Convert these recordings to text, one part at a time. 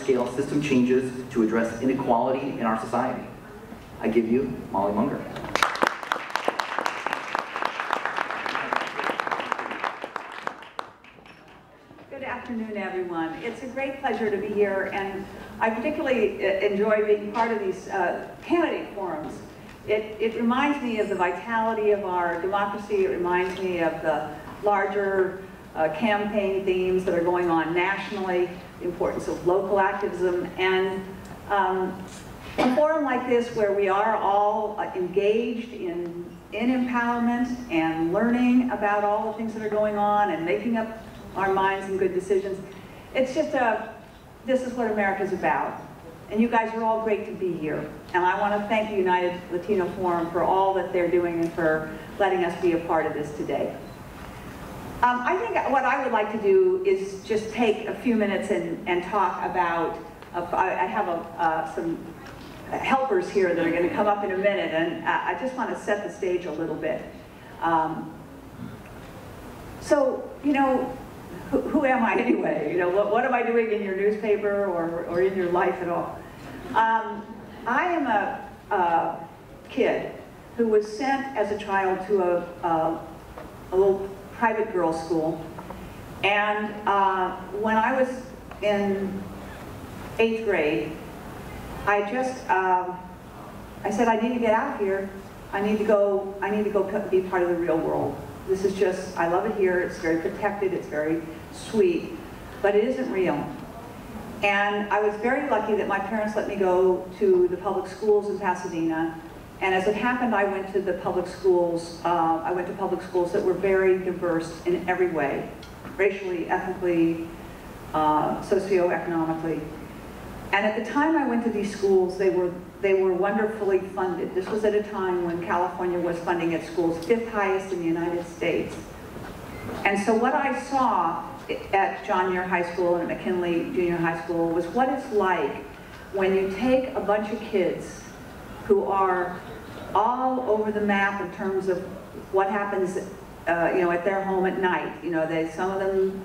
large-scale system changes to address inequality in our society. I give you Molly Munger. Good afternoon, everyone. It's a great pleasure to be here, and I particularly enjoy being part of these candidate forums. It reminds me of the vitality of our democracy. It reminds me of the larger campaign themes that are going on nationally, the importance of local activism, and a forum like this where we are all engaged in empowerment and learning about all the things that are going on and making up our minds and good decisions. It's just this is what America's about. And you guys are all great to be here. And I want to thank the United Latino Forum for all that they're doing and for letting us be a part of this today. I think what I would like to do is just take a few minutes and talk about, I have some helpers here that are going to come up in a minute, and I just want to set the stage a little bit. So, you know, who am I anyway? You know, what am I doing in your newspaper or in your life at all? I am a kid who was sent as a child to a little private girls' school, and when I was in 8th grade, I said, I need to get out of here. I need to go be part of the real world. This is just, I love it here, it's very protected, it's very sweet, but it isn't real. And I was very lucky that my parents let me go to the public schools in Pasadena, and as it happened, I went to the public schools, that were very diverse in every way, racially, ethnically, socioeconomically. And at the time I went to these schools, they were wonderfully funded. This was at a time when California was funding its schools 5th highest in the United States. And so what I saw at John Muir High School and at McKinley Junior High School was what it's like when you take a bunch of kids who are all over the map in terms of what happens you know, at their home at night. You know, some of them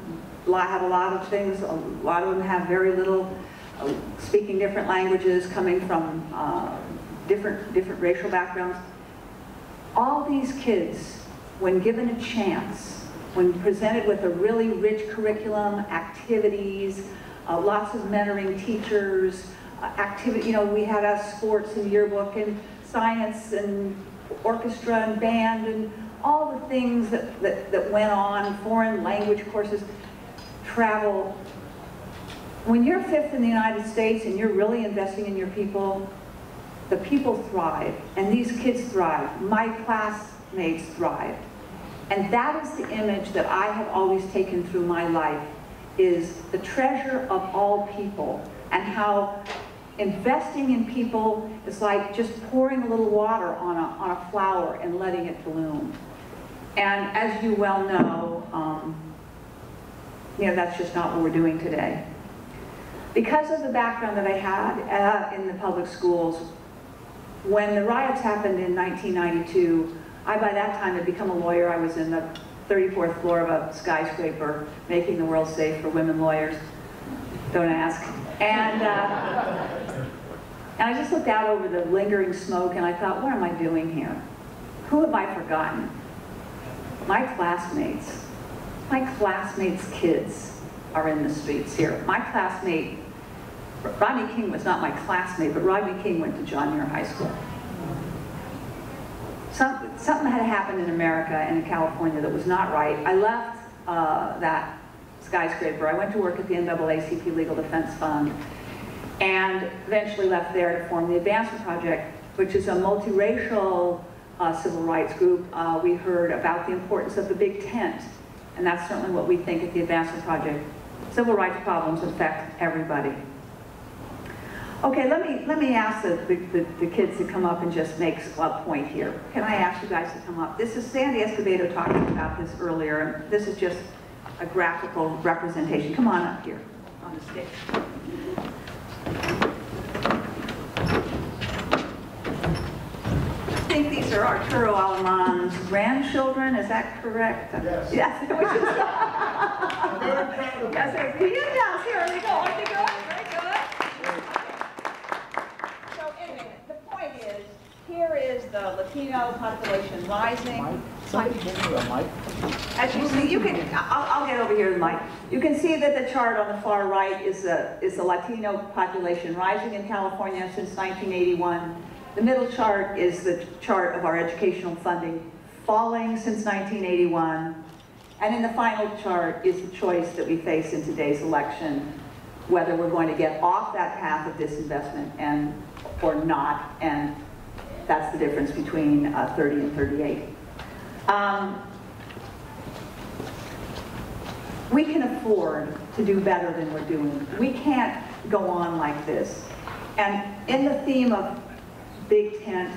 have a lot of things, a lot of them have very little, speaking different languages, coming from different racial backgrounds. All these kids, when given a chance, when presented with a really rich curriculum, activities, lots of mentoring teachers, you know, we had sports and yearbook and science and orchestra and band and all the things that went on, foreign language courses, travel. When you're 5th in the United States and you're really investing in your people, the people thrive, and these kids thrive. My classmates thrive. And that is the image that I have always taken through my life, is the treasure of all people, and how investing in people is like just pouring a little water on a flower and letting it bloom. And as you well know, you know, that's just not what we're doing today. Because of the background that I had in the public schools, when the riots happened in 1992, I by that time had become a lawyer. I was in the 34th floor of a skyscraper making the world safe for women lawyers. Don't ask. And I just looked out over the lingering smoke and I thought, what am I doing here? Who have I forgotten? My classmates' kids are in the streets here. My classmate, Rodney King was not my classmate, but Rodney King went to John Muir High School. Something had happened in America and in California that was not right. I left that skyscraper. I went to work at the NAACP Legal Defense Fund and eventually left there to form the Advancement Project, which is a multiracial civil rights group. We heard about the importance of the big tent, and that's certainly what we think at the Advancement Project. Civil rights problems affect everybody. Okay, let me ask the kids to come up and just make a point here. Can I ask you guys to come up? This is Sandy Escobedo talking about this earlier, and this is just a graphical representation. Come on up here on the stage. I think these are Arturo Aleman's grandchildren, is that correct? Yes. Yes. I'm very proud of them. Yes, here they go. Are they good? Very good. Latino population rising. Mike, somebody give me a mic. As you see, I'll get over here, Mike. You can see that the chart on the far right is the Latino population rising in California since 1981. The middle chart is the chart of our educational funding falling since 1981. And in the final chart is the choice that we face in today's election, whether we're going to get off that path of disinvestment or not, and that's the difference between 30 and 38. We can afford to do better than we're doing. We can't go on like this. And in the theme of Big Tent,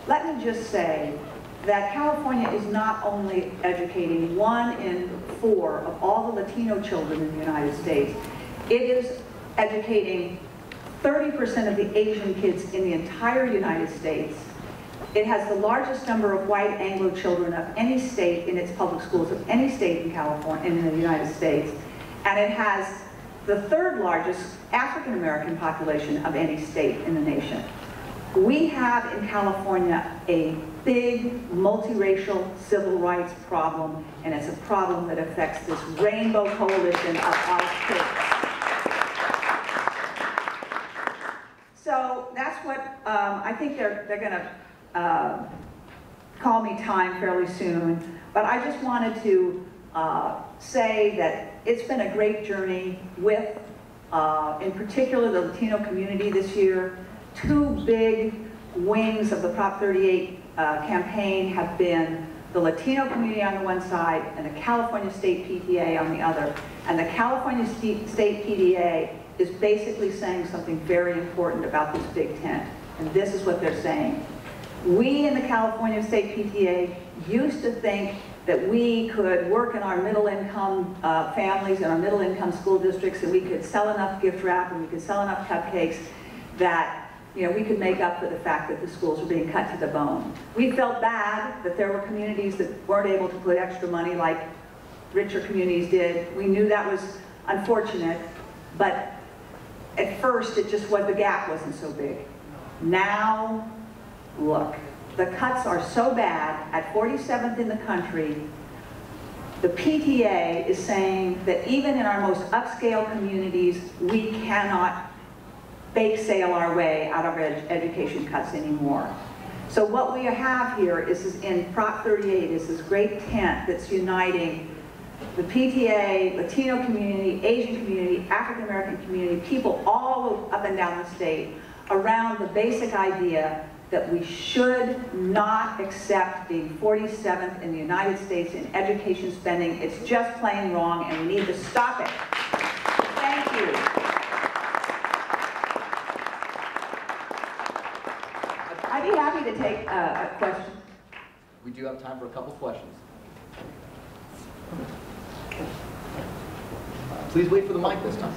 let me just say that California is not only educating 1 in 4 of all the Latino children in the United States, it is educating 30% of the Asian kids in the entire United States. It has the largest number of white Anglo children of any state in its public schools, of any state in California, in the United States. And it has the 3rd largest African American population of any state in the nation. We have in California a big multiracial civil rights problem, and it's a problem that affects this rainbow coalition of our kids. So that's what I think they're going to call me time fairly soon, but I just wanted to say that it's been a great journey with, in particular, the Latino community this year. 2 big wings of the Prop 38 campaign have been the Latino community on the one side and the California State PTA on the other. And the California State PTA is basically saying something very important about this Big Tent. And this is what they're saying. We in the California State PTA used to think that we could work in our middle-income families and our middle-income school districts, and we could sell enough gift wrap and we could sell enough cupcakes that we could make up for the fact that the schools were being cut to the bone. We felt bad that there were communities that weren't able to put extra money like richer communities did. We knew that was unfortunate, but at first it just was, the gap wasn't so big. Now, look, the cuts are so bad. At 47th in the country, the PTA is saying that even in our most upscale communities, we cannot bake sale our way out of education cuts anymore. So what we have here is in Prop 38 is this great tent that's uniting the PTA, Latino community, Asian community, African American community, people all up and down the state around the basic idea that we should not accept being 47th in the United States in education spending. It's just plain wrong, and we need to stop it. Thank you. I'd be happy to take a question. We do have time for a couple questions. Please wait for the mic this time.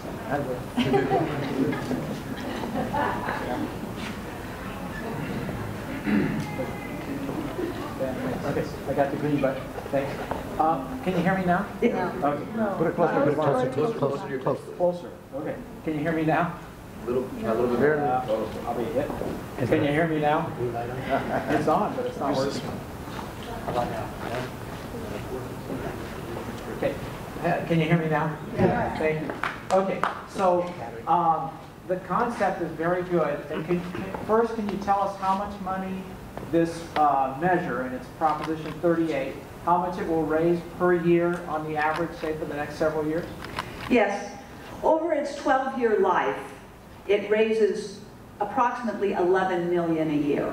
Okay, I got the green button. Thanks. Can you hear me now? Yeah. Okay. Put it closer, Closer to your face. Closer. Okay. Can you hear me now? A little bit very. I'll be hit. Can you hear me now? It's on, but it's not working. How about now? Okay. Can you hear me now? Yeah. Thank you. Okay. So the concept is very good. And first, can you tell us how much money this measure, and it's Proposition 38, how much it will raise per year on the average, say, for the next several years? Yes. Over its 12-year life, it raises approximately 11 million a year.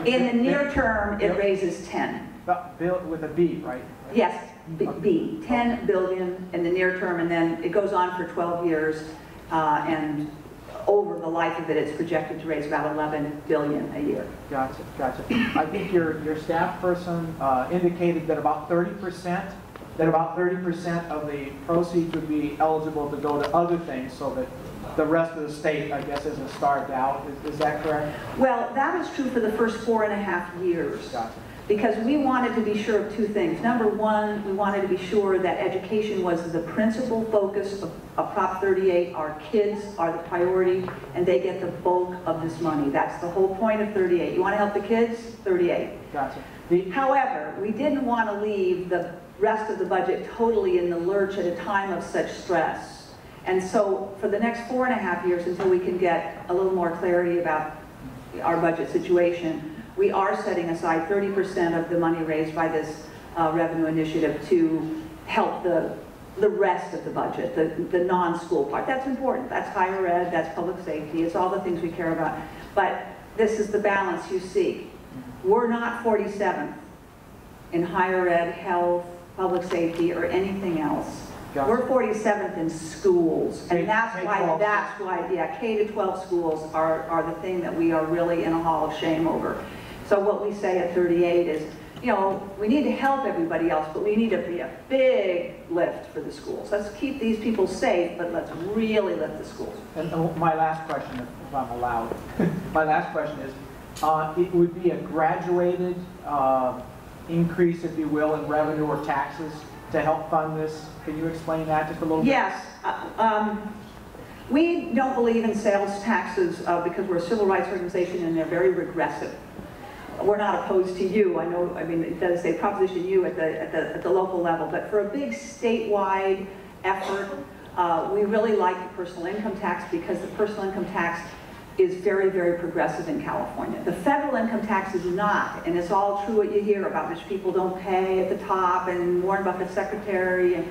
In the near term, it raises 10. With a B, right? Yes, B, 10 billion in the near term, and then it goes on for 12 years, and over the life of it, it's projected to raise about 11 billion a year. Gotcha, gotcha. I think your staff person indicated that about 30%, of the proceeds would be eligible to go to other things, so that the rest of the state, I guess, isn't starved out. Is that correct? Well, that is true for the first 4.5 years. Gotcha. because we wanted to be sure of two things. Number one, we wanted to be sure that education was the principal focus of Prop 38. Our kids are the priority, and they get the bulk of this money. That's the whole point of 38. You want to help the kids? 38. Gotcha. However, we didn't want to leave the rest of the budget totally in the lurch at a time of such stress. And so for the next 4.5 years, until we can get a little more clarity about our budget situation, we are setting aside 30% of the money raised by this revenue initiative to help the rest of the budget, the non-school part. That's important. That's higher ed, that's public safety, it's all the things we care about. But this is the balance you seek. We're not 47th in higher ed, health, public safety, or anything else. Gotcha. We're 47th in schools, and that's K-12. why, yeah, K to 12 schools are the thing that we are really in a hall of shame over. So what we say at 38 is, you know, we need to help everybody else, but we need to be a big lift for the schools. Let's keep these people safe, but let's really lift the schools. And my last question, if I'm allowed, my last question is, it would be a graduated increase, if you will, in revenue or taxes to help fund this. Can you explain that just a little bit? Yes. We don't believe in sales taxes because we're a civil rights organization and they're very regressive. We're not opposed to you. I know, I mean, it does say Proposition U at the local level, but for a big statewide effort, we really like the personal income tax because the personal income tax is very, very progressive in California. The federal income tax is not, and it's all true what you hear about rich people don't pay at the top and Warren Buffett's secretary. And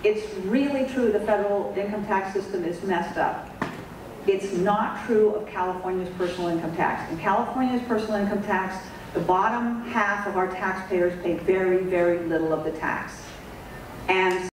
it's really true the federal income tax system is messed up. It's not true of California's personal income tax. In California's personal income tax, the bottom half of our taxpayers pay very, very little of the tax. And